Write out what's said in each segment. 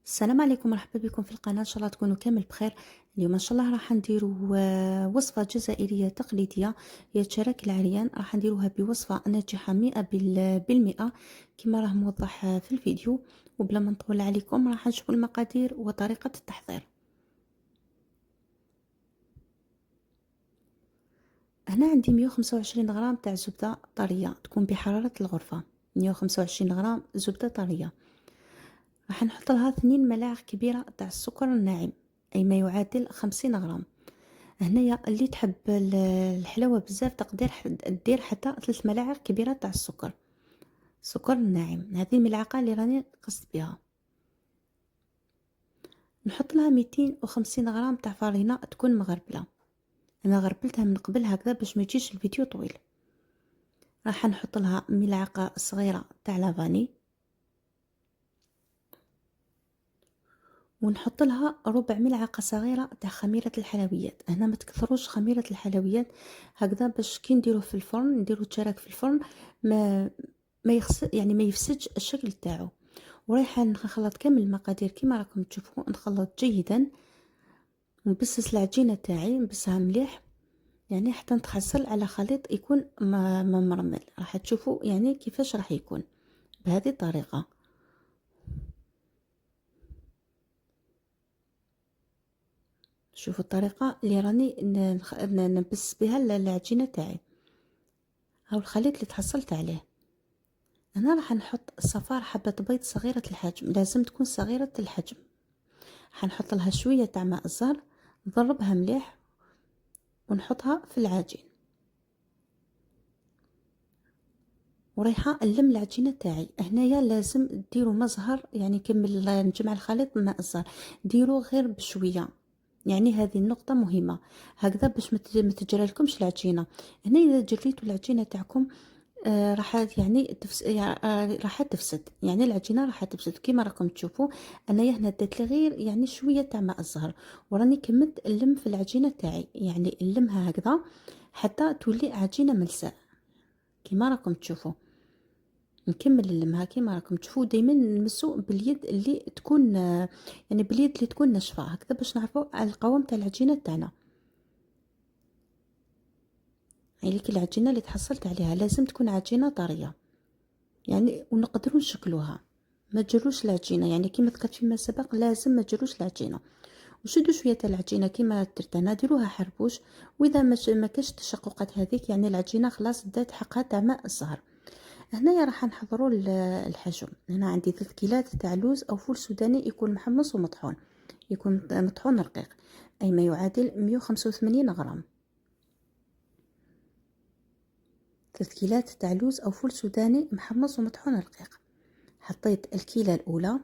السلام عليكم، مرحبا بكم في القناة. ان شاء الله تكونوا كامل بخير. اليوم ان شاء الله راح نديروا وصفة جزائرية تقليدية هي الشراك العريان. راح نديروها بوصفة ناجحة 100%، كما راه موضح في الفيديو. وبلا ما نطول عليكم راح نشوفوا المقادير وطريقة التحضير. هنا عندي 125 غرام تاع زبدة طرية تكون بحرارة الغرفة. 125 غرام زبدة طرية. راح نحط لها 2 ملاعق كبيرة تاع السكر الناعم، أي ما يعادل 50 غرام. هنايا اللي تحب الحلاوة بزاف تقدر دير حتى 3 ملاعق كبيرة تاع السكر الناعم. هذه الملعقة اللي راني قصت بها. نحط لها 250 غرام تاع فرينة تكون مغربلة. انا غربلتها من قبل هكذا باش ما يجيش الفيديو طويل. راح نحط لها ملعقة صغيرة تاع لافاني، ونحط لها ربع ملعقة صغيرة تاع خميرة الحلويات. هنا ما تكثروش خميرة الحلويات هكذا باش كي نديروه في الفرن نديرو الشراك في الفرن ما يخسر، يعني ما يفسدش الشكل تاعو. ورايحه نخلط كامل المقادير كيما راكم تشوفوا. نخلط جيدا ونبسس العجينه تاعي، نبسها مليح يعني حتى نتحصل على خليط يكون ما مرمل. راح تشوفوا يعني كيفاش راح يكون بهذه الطريقه. شوفوا الطريقه اللي راني نبس بها العجينه تاعي. هاو الخليط اللي تحصلت عليه. انا راح نحط صفار حبه بيض صغيره الحجم، لازم تكون صغيره الحجم. حنحط لها شويه تاع ماء الزهر، نضربها مليح ونحطها في العجين. وريحه نلم العجينه تاعي. هنايا لازم ديروا ما زهر، يعني كمل نجمع الخليط بماء الزهر، ديروا غير بشويه. يعني هذه النقطه مهمه هكذا باش ما تجرى لكمش العجينه. هنا اذا جريتوا العجينه تاعكم راح يعني راح تفسد، يعني العجينه راح تفسد كيما راكم تشوفوا. انايا هنا درت لي غير يعني شويه تاع ماء الزهر، وراني كملت نلم في العجينه تاعي، يعني نلمها هكذا حتى تولي عجينه ملساء كيما راكم تشوفوا. نكمل نلمها كيما راكم تشوفوا. دائما نمسوا باليد اللي تكون يعني باليد اللي تكون ناشفه هكذا باش نعرفوا على القوام تاع العجينه تاعنا. يعني العجينه اللي تحصلت عليها لازم تكون عجينه طريه يعني، ونقدروا نشكلوها. ما تجروش العجينه يعني كيما ذكرت فيما سبق، لازم ما تجروش العجينه. وشدوا شويه تاع العجينه كيما درت انا، ديروها حربوش. واذا ما كاش التشققات هذيك يعني العجينه خلاص دات حقها تاع ماء الزهر. هنايا راح نحضروا الحشو. هنا عندي 3 كيلات تاع لوز او فول سوداني يكون محمص ومطحون، يكون مطحون رقيق، اي ما يعادل 185 غرام. 3 كيلات تاع لوز او فول سوداني محمص ومطحون رقيق. حطيت الكيلة الاولى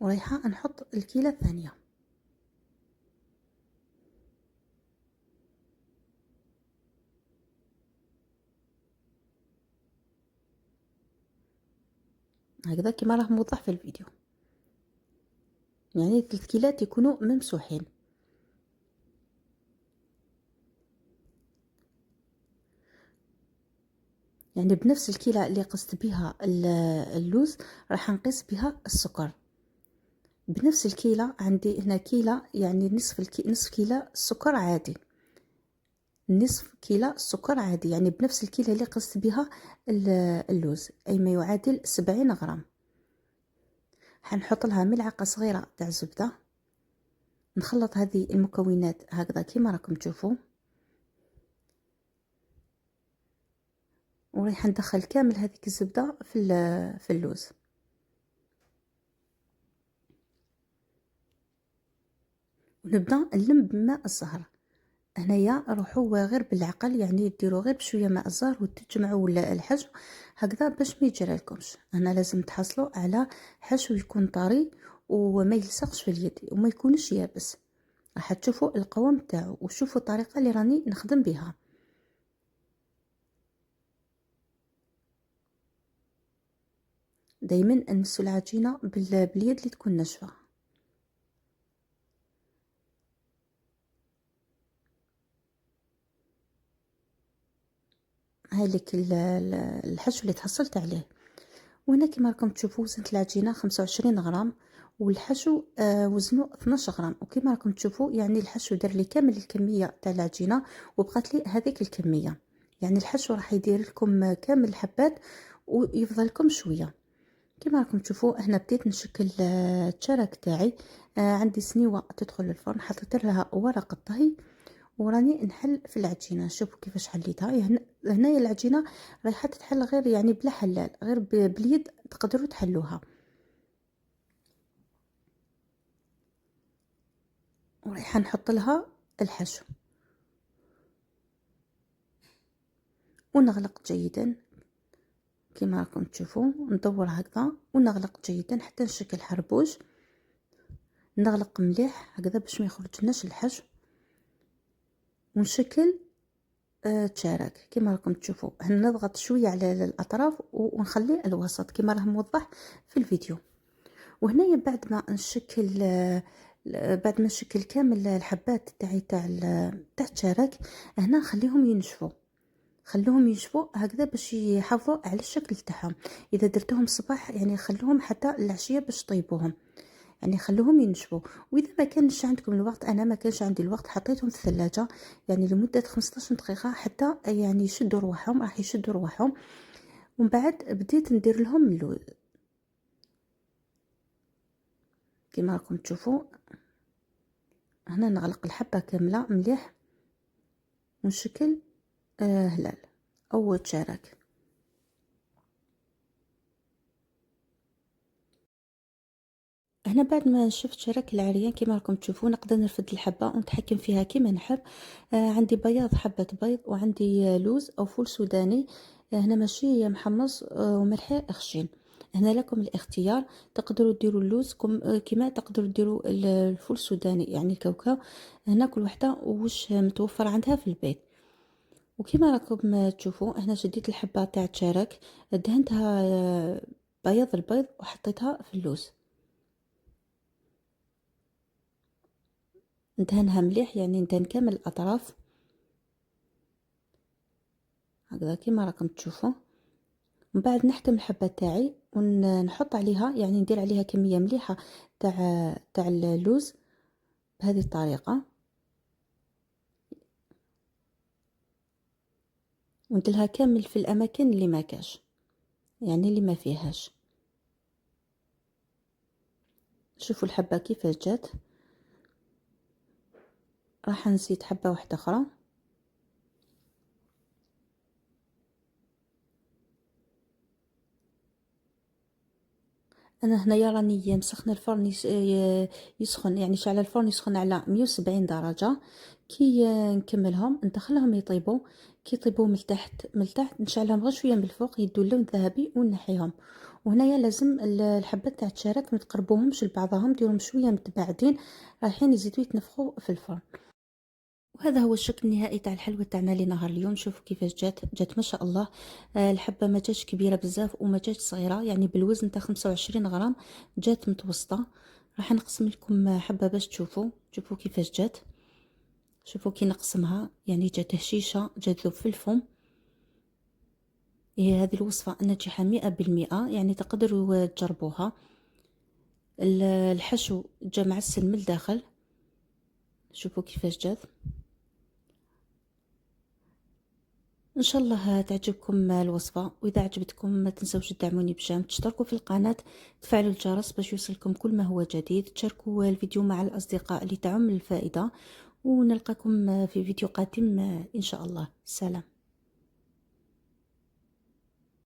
ورايحه نحط الكيلة الثانيه. هكذا كما راه موضح في الفيديو، يعني 3 كيلات يكونوا ممسوحين. يعني بنفس الكيلة اللي قست بها اللوز راح نقيس بها السكر. بنفس الكيلة عندي هنا كيلة، يعني نصف كيلة سكر عادي. نصف كيلة سكر عادي يعني بنفس الكيلة اللي قست بها اللوز، أي ما يعادل 70 غرام. حنحط لها ملعقة صغيرة تاع زبدة. نخلط هذه المكونات هكذا كيما راكم تشوفوا. ورايحه ندخل كامل هذيك الزبده في اللوز. ونبدا نلم بماء الزهر. هنايا روحوا غير بالعقل، يعني ديروا غير بشويه ماء الزهر وتجمعوا الحشو هكذا باش ما يجرى لكمش. هنا لازم تحصلوا على حشو يكون طري وما يلصقش في اليد وما يكونش يابس. راح تشوفوا القوام تاعو وشوفوا الطريقه اللي راني نخدم بها. دائما نمسوا العجينه باليد اللي تكون ناشفه. هالك الحشو اللي تحصلت عليه. وهنا كما راكم تشوفوا وزنت العجينه 25 غرام، والحشو وزنه 12 غرام. وكما راكم تشوفوا يعني الحشو دار لي كامل الكميه تاع العجينه وبقات لي هذيك الكميه. يعني الحشو راح يدير لكم كامل الحبات ويفضل لكم شويه. كما راكم تشوفوا هنا بديت نشكل التشارك تاعي. عندي سنيوه تدخل الفرن، حطيت لها ورق الطهي وراني نحل في العجينه. شوفوا كيفاش حليتها. هنايا العجينه رايحه تتحل غير يعني بلا حلال، غير باليد تقدروا تحلوها. ورايحه نحط لها الحشو ونغلق جيدا كما راكم تشوفوا. ندور هكذا ونغلق جيدا حتى نشكل حربوش. نغلق مليح هكذا باش ما يخرجناش الحشو، ونشكل تشارك كما راكم تشوفوا. نضغط شويه على الاطراف ونخلي الوسط كما راه موضح في الفيديو. وهنايا بعد ما نشكل كامل الحبات تاعي تاع التشارك، هنا نخليهم ينشفوا. خلوهم ينشفوا هكذا باش يحافظوا على الشكل تاعهم. اذا درتوهم الصباح يعني خلوهم حتى العشيه باش طيبوهم، يعني خلوهم ينشفوا. واذا ما كانش عندكم الوقت، انا ما كانش عندي الوقت، حطيتهم في الثلاجه يعني لمده 15 دقيقه حتى يعني يشدوا رواحهم، راح يشدوا رواحهم. ومن بعد بديت ندير لهم اللوز كما راكم تشوفوا. هنا نغلق الحبه كامله مليح ونشكل هلال او تشارك. هنا بعد ما شفت شرك العريان كما راكم تشوفوا نقدر نرفد الحبه ونتحكم فيها كما نحب. عندي بياض حبه بيض، وعندي لوز او فول سوداني. هنا ماشي محمص وملح خشين. هنا لكم الاختيار، تقدروا ديروا اللوز كما تقدروا ديروا الفول السوداني يعني الكاوكاو. هنا كل وحده واش متوفر عندها في البيت. وكما راكم تشوفوا هنا شديت الحبه تاع الشرك، دهنتها بياض البيض وحطيتها في اللوز. ندهنها مليح يعني ندهن كامل الاطراف هكذا كما راكم تشوفوا. من بعد نحكم الحبه تاعي ونحط عليها يعني ندير عليها كميه مليحه تاع اللوز بهذه الطريقه، ونديرها كامل في الاماكن اللي ما كاش يعني اللي ما فيهاش. شوفوا الحبه كيفاش جات. راح نزيد حبه واحده اخرى. انا هنايا راني مسخنه الفرن يسخن يعني شعل الفرن يسخن على 170 درجه. كي نكملهم ندخلهم يطيبوا. كي يطيبوا من التحت نشعلهم غير شويه من الفوق يدوا اللون الذهبي ونحيهم. وهنايا لازم الحبات تاع الشارك ما تقربوهمش لبعضهم، ديروهم شويه متباعدين رايحين يزيدوا يتنفخوا في الفرن. وهذا هو الشكل النهائي تاع الحلوى تاعنا لنهار اليوم. شوفوا كيفاش جات ما شاء الله. الحبه ما جاتش كبيره بزاف وما جاتش صغيره، يعني بالوزن تاع 25 غرام، جات متوسطه. راح نقسم لكم حبه باش شوفوا كيفاش جات. شوفوا كي نقسمها يعني جات هشيشه، جات ذوب في الفم. هي هذه الوصفه ناجحه 100%، يعني تقدروا تجربوها. الحشو جا معسل من الداخل. شوفوا كيفاش جات. ان شاء الله تعجبكم الوصفه، واذا عجبتكم ما تنسوش تدعموني بجام، تشتركوا في القناه، تفعلوا الجرس باش يوصلكم كل ما هو جديد، تشاركوا الفيديو مع الاصدقاء اللي تعم الفائده. ونلقاكم في فيديو قادم ان شاء الله. سلام.